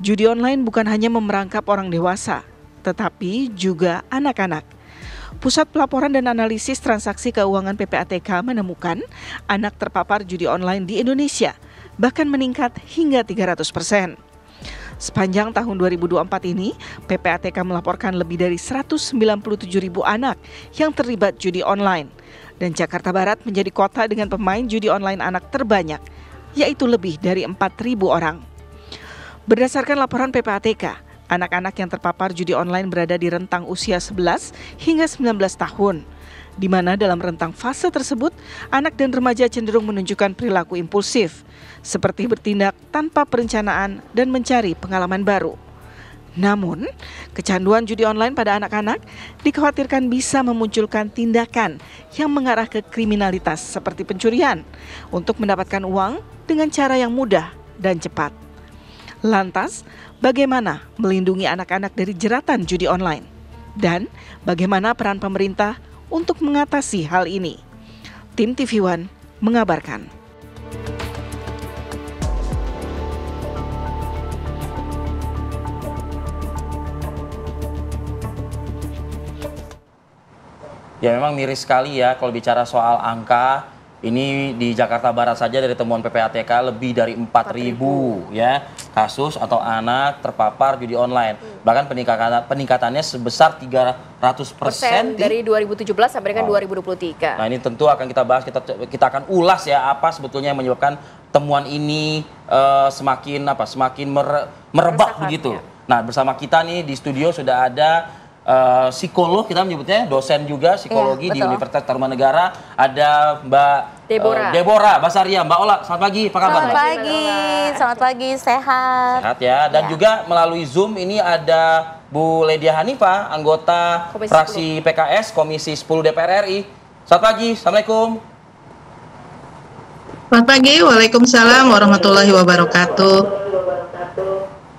Judi online bukan hanya memerangkap orang dewasa, tetapi juga anak-anak. Pusat Pelaporan dan Analisis Transaksi Keuangan PPATK menemukan anak terpapar judi online di Indonesia bahkan meningkat hingga 300%. Sepanjang tahun 2024 ini, PPATK melaporkan lebih dari 197.000 anak yang terlibat judi online. Dan Jakarta Barat menjadi kota dengan pemain judi online anak terbanyak, yaitu lebih dari 4.000 orang. Berdasarkan laporan PPATK, anak-anak yang terpapar judi online berada di rentang usia 11 hingga 19 tahun, di mana dalam rentang fase tersebut, anak dan remaja cenderung menunjukkan perilaku impulsif, seperti bertindak tanpa perencanaan dan mencari pengalaman baru. Namun, kecanduan judi online pada anak-anak dikhawatirkan bisa memunculkan tindakan yang mengarah ke kriminalitas seperti pencurian untuk mendapatkan uang dengan cara yang mudah dan cepat. Lantas, bagaimana melindungi anak-anak dari jeratan judi online? Dan bagaimana peran pemerintah untuk mengatasi hal ini? Tim TV One mengabarkan. Ya memang miris sekali ya kalau bicara soal angka. Ini di Jakarta Barat saja dari temuan PPATK lebih dari 4.000 ya kasus atau anak terpapar judi online. Bahkan peningkatannya sebesar 300% dari 2017 sampai dengan 2023. Nah ini tentu akan kita bahas, kita akan ulas ya apa sebetulnya yang menyebabkan temuan ini semakin merebak begitu. Nah bersama kita nih di studio sudah ada psikolog, kita menyebutnya dosen juga psikologi di Universitas Tarumanegara, ada Mbak Deborah Basaria. Mbak Ola, selamat pagi, apa kabar? Selamat pagi, sehat. Sehat ya, dan juga melalui Zoom ini ada Bu Ledia Hanifah, anggota fraksi PKS Komisi 10 DPR RI. Selamat pagi, Assalamualaikum. Selamat pagi, Waalaikumsalam warahmatullahi wabarakatuh.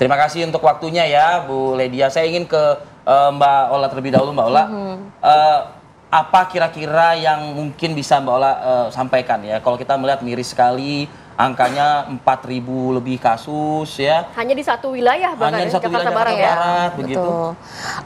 Terima kasih untuk waktunya ya Bu Ledia. Saya ingin ke Mbak Ola terlebih dahulu. Mbak Ola, apa kira-kira yang mungkin bisa Mbak Ola sampaikan ya? Kalau kita melihat miris sekali angkanya 4.000 lebih kasus ya. Hanya di satu wilayah bahkan di satu Jakarta wilayah Barat Jakarta ya. Barat, begitu.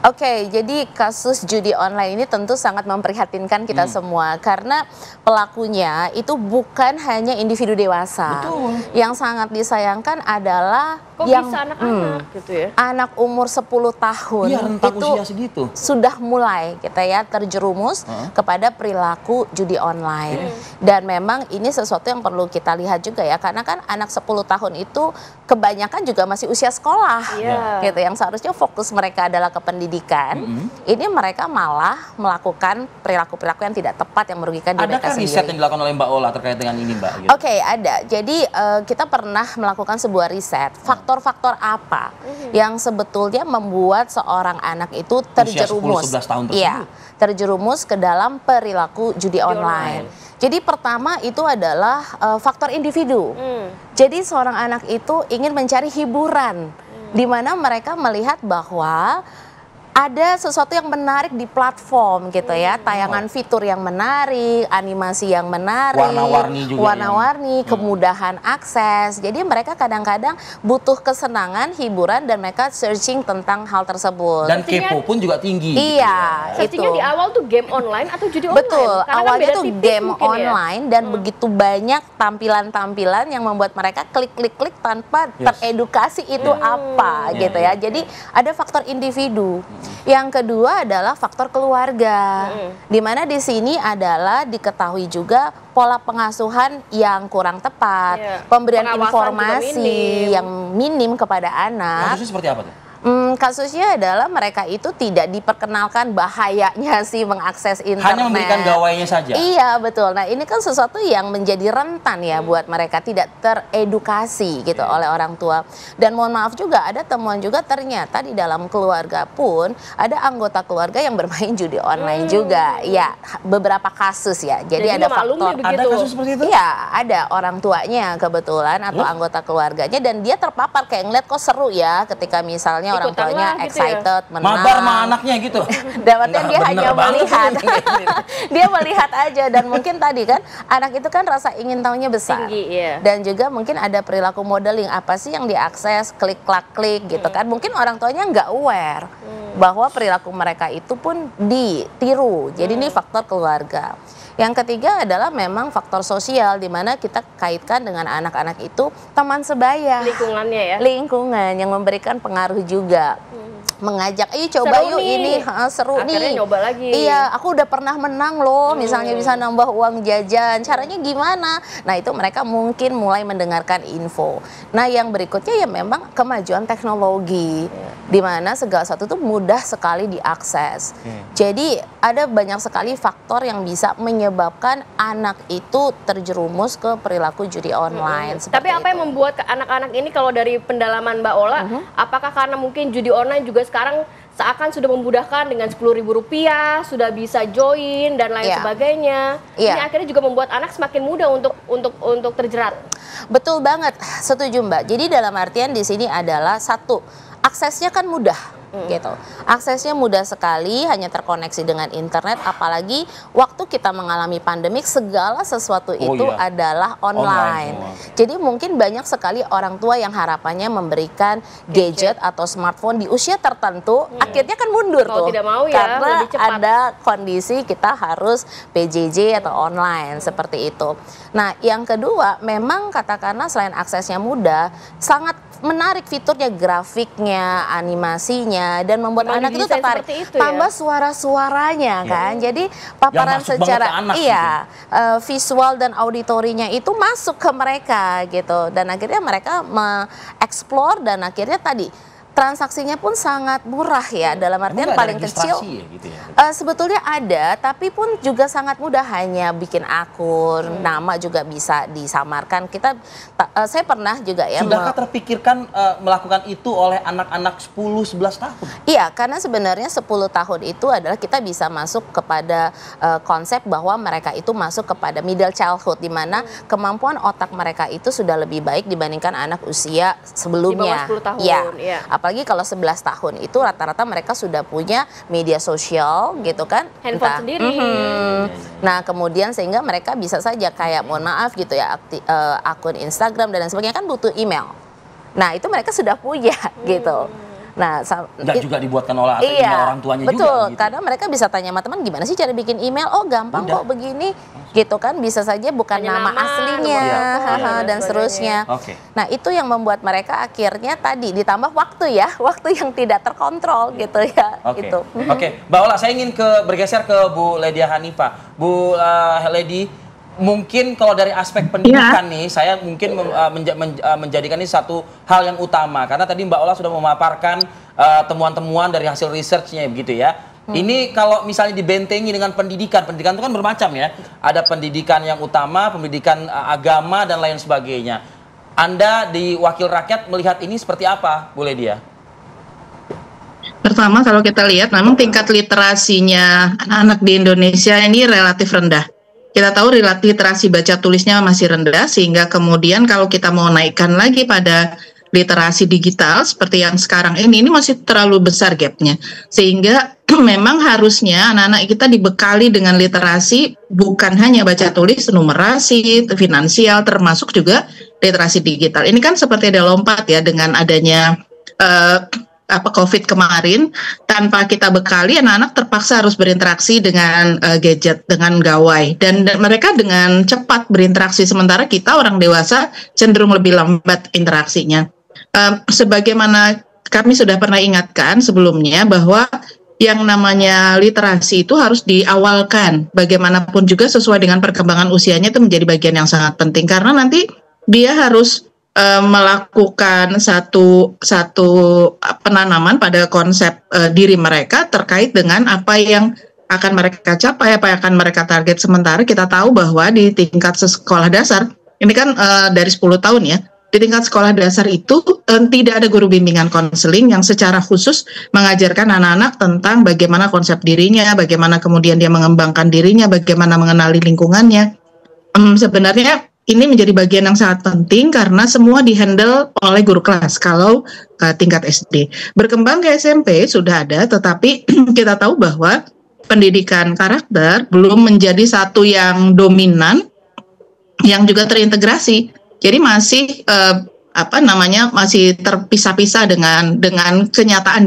Oke, jadi kasus judi online ini tentu sangat memprihatinkan kita semua karena pelakunya itu bukan hanya individu dewasa. Betul. Yang sangat disayangkan adalah Kok bisa anak-anak gitu ya? Anak umur 10 tahun Iya, rentang itu usia segitu. sudah mulai terjerumus kepada perilaku judi online. Dan memang ini sesuatu yang perlu kita lihat juga ya, karena kan anak 10 tahun itu kebanyakan juga masih usia sekolah, gitu. Yang seharusnya fokus mereka adalah ke pendidikan. Ini mereka malah melakukan perilaku-perilaku yang tidak tepat yang merugikan diri mereka sendiri. Adakah riset yang dilakukan oleh Mbak Ola terkait dengan ini, Mbak? Gitu. Oke, ada. Jadi kita pernah melakukan sebuah riset. Faktor-faktor apa yang sebetulnya membuat seorang anak itu terjerumus? Usia 10-11 tahun tersebut. Iya, terjerumus ke dalam perilaku judi online. Jadi pertama itu adalah faktor individu. Jadi seorang anak itu ingin mencari hiburan, di mana mereka melihat bahwa ada sesuatu yang menarik di platform gitu ya, tayangan fitur yang menarik, animasi yang menarik, warna-warni juga, warna-warni, kemudahan akses. Jadi mereka kadang-kadang butuh kesenangan, hiburan, dan mereka searching tentang hal tersebut. Dan kepo pun juga tinggi. Iya, gitu ya. Searchingnya di awal tuh game online atau judi online? Betul, karena awalnya kan tuh game online dan begitu banyak tampilan-tampilan yang membuat mereka klik-klik-klik tanpa teredukasi itu apa gitu ya. Jadi ada faktor individu. Yang kedua adalah faktor keluarga, di mana di sini adalah diketahui juga pola pengasuhan yang kurang tepat, pemberian informasi yang minim kepada anak. Maksudnya seperti apa tuh? Kasusnya adalah mereka itu tidak diperkenalkan bahayanya sih mengakses internet. Hanya memberikan gawainya saja. Iya, betul. Nah, ini kan sesuatu yang menjadi rentan ya buat mereka, tidak teredukasi gitu oleh orang tua. Dan mohon maaf juga, ada temuan juga ternyata di dalam keluarga pun ada anggota keluarga yang bermain judi online juga. Ya, beberapa kasus ya. Jadi ada faktor. Ada kasus seperti itu? Iya, ada orang tuanya kebetulan atau anggota keluarganya, dan dia terpapar kayak ngeliat kok seru ya ketika misalnya orang taunya lah gitu ya. excited, menang. Mabar sama anaknya gitu. Dapatnya dia Bener hanya banget melihat. sih. Dia melihat aja, dan mungkin tadi kan anak itu kan rasa ingin tahunya besar. Tinggi, iya. Dan juga mungkin ada perilaku modeling, apa sih yang diakses, klik gitu kan. Mungkin orang tuanya nggak aware bahwa perilaku mereka itu pun ditiru. Jadi ini faktor keluarga. Yang ketiga adalah memang faktor sosial, di mana kita kaitkan dengan anak-anak itu teman sebaya. Lingkungannya ya. Lingkungan yang memberikan pengaruh juga. Mengajak, coba Seru yuk nih. ini, seru Akhirnya nih. nyoba lagi. Iya, aku udah pernah menang loh, misalnya bisa nambah uang jajan. Caranya gimana? Nah, itu mereka mungkin mulai mendengarkan info. Nah, yang berikutnya ya memang kemajuan teknologi, di mana segala sesuatu itu mudah sekali diakses. Jadi ada banyak sekali faktor yang bisa menyebabkan anak itu terjerumus ke perilaku judi online. Tapi apa yang membuat anak-anak ini, kalau dari pendalaman Mbak Ola, apakah karena mungkin judi online juga sekarang seakan sudah memudahkan dengan Rp10.000 sudah bisa join dan lain sebagainya. Ini akhirnya juga membuat anak semakin mudah untuk terjerat. Betul banget, setuju Mbak. Jadi dalam artian di sini adalah satu, aksesnya kan mudah. Gitu. Aksesnya mudah sekali, hanya terkoneksi dengan internet, apalagi waktu kita mengalami pandemik segala sesuatu itu adalah online. Jadi mungkin banyak sekali orang tua yang harapannya memberikan gadget atau smartphone di usia tertentu, akhirnya kan mundur Kalau tuh. tidak mau ya, Karena lebih cepat. ada kondisi kita harus PJJ atau online seperti itu. Nah, yang kedua, memang katakanlah selain aksesnya mudah, sangat menarik fiturnya, grafiknya, animasinya, dan membuat Memang anak itu didesain tertarik. seperti itu ya? Tambah suara-suaranya kan. Jadi paparan masuk banget secara ke anak visual dan auditorinya itu masuk ke mereka gitu. Dan akhirnya mereka mengeksplor, dan akhirnya tadi transaksinya pun sangat murah ya, dalam artian Emang nggak ada paling kecil. registrasi ya, gitu ya? Sebetulnya ada, tapi pun juga sangat mudah, hanya bikin akun, nama juga bisa disamarkan. Saya pernah juga ya. Sudahkah terpikirkan melakukan itu oleh anak-anak 10-11 tahun? Iya, karena sebenarnya 10 tahun itu adalah kita bisa masuk kepada konsep bahwa mereka itu masuk kepada middle childhood, di mana kemampuan otak mereka itu sudah lebih baik dibandingkan anak usia sebelumnya. Di bawah 10 tahun, Ya. iya. Apalagi kalau 11 tahun itu rata-rata mereka sudah punya media sosial gitu kan. Handphone sendiri. Nah, kemudian sehingga mereka bisa saja kayak mohon maaf gitu ya, akun Instagram dan lain sebagainya kan butuh email. Nah, itu mereka sudah punya gitu. Nah, Nggak juga dibuatkan oleh atau email orang tuanya betul, juga gitu. karena mereka bisa tanya sama teman, gimana sih cara bikin email? Oh, gampang kok begini, gitu kan. Bisa saja bukan Hanya nama aslinya, dan seterusnya. Oke. Nah, itu yang membuat mereka akhirnya tadi ditambah waktu ya, waktu yang tidak terkontrol gitu ya. Oke, Gitu. oke, Mbak Ola, saya ingin bergeser ke Bu Ledia Hanifah. Bu Ledi, mungkin kalau dari aspek pendidikan nih, saya mungkin menjadikan ini satu hal yang utama, karena tadi Mbak Ola sudah memaparkan temuan-temuan dari hasil research-nya begitu ya. Ini kalau misalnya dibentengi dengan pendidikan itu kan bermacam ya. Ada pendidikan yang utama, pendidikan agama dan lain sebagainya. Anda di Wakil Rakyat melihat ini seperti apa, Bu Ledia? Pertama, kalau kita lihat memang tingkat literasinya anak-anak di Indonesia ini relatif rendah. Kita tahu literasi baca tulisnya masih rendah, sehingga kemudian kalau kita mau naikkan lagi pada literasi digital seperti yang sekarang ini masih terlalu besar gapnya. Sehingga memang harusnya anak-anak kita dibekali dengan literasi bukan hanya baca tulis, numerasi, finansial, termasuk juga literasi digital. Ini kan seperti ada lompat ya dengan adanya COVID kemarin, tanpa kita bekali anak-anak terpaksa harus berinteraksi dengan gadget, dengan gawai, dan mereka dengan cepat berinteraksi, sementara kita orang dewasa cenderung lebih lambat interaksinya. Sebagaimana kami sudah pernah ingatkan sebelumnya bahwa yang namanya literasi itu harus diawalkan, bagaimanapun juga sesuai dengan perkembangan usianya, itu menjadi bagian yang sangat penting, karena nanti dia harus melakukan satu penanaman pada konsep diri mereka terkait dengan apa yang akan mereka capai, apa yang akan mereka target. Sementara kita tahu bahwa di tingkat sekolah dasar, ini kan dari 10 tahun ya, di tingkat sekolah dasar itu tidak ada guru bimbingan konseling yang secara khusus mengajarkan anak-anak tentang bagaimana konsep dirinya, bagaimana kemudian dia mengembangkan dirinya, bagaimana mengenali lingkungannya. Sebenarnya ini menjadi bagian yang sangat penting karena semua dihandle oleh guru kelas kalau tingkat SD. Berkembang ke SMP sudah ada, tetapi kita tahu bahwa pendidikan karakter belum menjadi satu yang dominan, yang juga terintegrasi. Jadi masih masih terpisah-pisah dengan kenyataan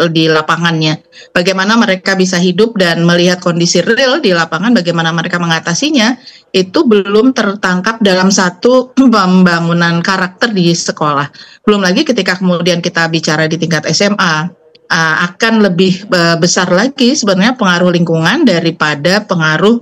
di lapangannya. Bagaimana mereka bisa hidup dan melihat kondisi real di lapangan, bagaimana mereka mengatasinya, itu belum tertangkap dalam satu pembangunan karakter di sekolah. Belum lagi ketika kemudian kita bicara di tingkat SMA, akan lebih besar lagi sebenarnya pengaruh lingkungan daripada pengaruh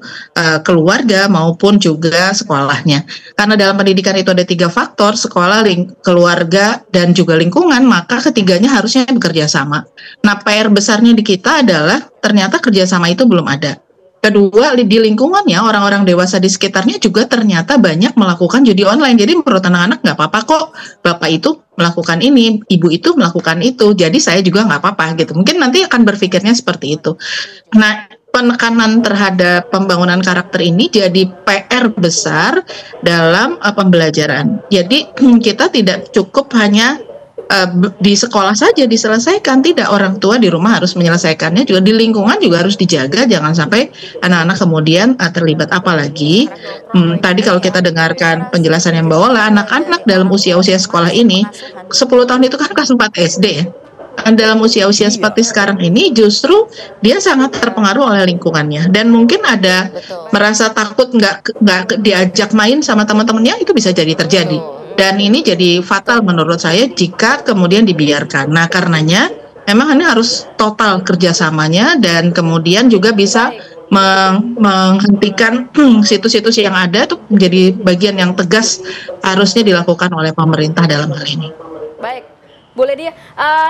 keluarga maupun juga sekolahnya. Karena dalam pendidikan itu ada 3 faktor, sekolah, keluarga, dan juga lingkungan, maka ketiganya harusnya bekerja sama. Nah, PR besarnya di kita adalah ternyata kerjasama itu belum ada. Kedua, di lingkungannya orang-orang dewasa di sekitarnya juga ternyata banyak melakukan judi online. Jadi menurut anak-anak nggak apa-apa kok, bapak itu melakukan ini, ibu itu melakukan itu, jadi saya juga nggak apa-apa gitu. Mungkin nanti akan berpikirnya seperti itu. Nah, penekanan terhadap pembangunan karakter ini jadi PR besar dalam pembelajaran. Jadi kita tidak cukup hanya di sekolah saja diselesaikan, tidak, orang tua di rumah harus menyelesaikannya, juga di lingkungan juga harus dijaga, jangan sampai anak-anak kemudian terlibat. Apalagi tadi kalau kita dengarkan penjelasan yang Mbak Ola, anak-anak dalam usia-usia sekolah ini 10 tahun itu kan kelas 4 SD ya. Dalam usia-usia seperti sekarang ini justru dia sangat terpengaruh oleh lingkungannya, dan mungkin ada merasa takut nggak diajak main sama teman-temannya, itu bisa jadi terjadi. Dan ini jadi fatal menurut saya jika kemudian dibiarkan. Nah, karenanya memang ini harus total kerjasamanya, dan kemudian juga bisa menghentikan situs-situs yang ada itu menjadi bagian yang tegas harusnya dilakukan oleh pemerintah dalam hal ini. Baik. Boleh dia,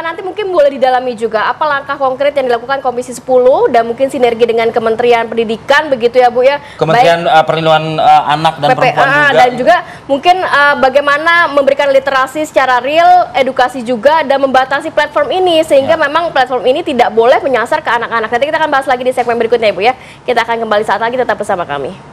nanti mungkin boleh didalami juga apa langkah konkret yang dilakukan Komisi 10 dan mungkin sinergi dengan Kementerian Pendidikan begitu ya Bu ya. Kementerian Perlindungan Anak dan Perempuan juga. Dan juga mungkin bagaimana memberikan literasi secara real, edukasi juga, dan membatasi platform ini sehingga memang platform ini tidak boleh menyasar ke anak-anak. Nanti kita akan bahas lagi di segmen berikutnya ya Bu ya. Kita akan kembali saat lagi, tetap bersama kami.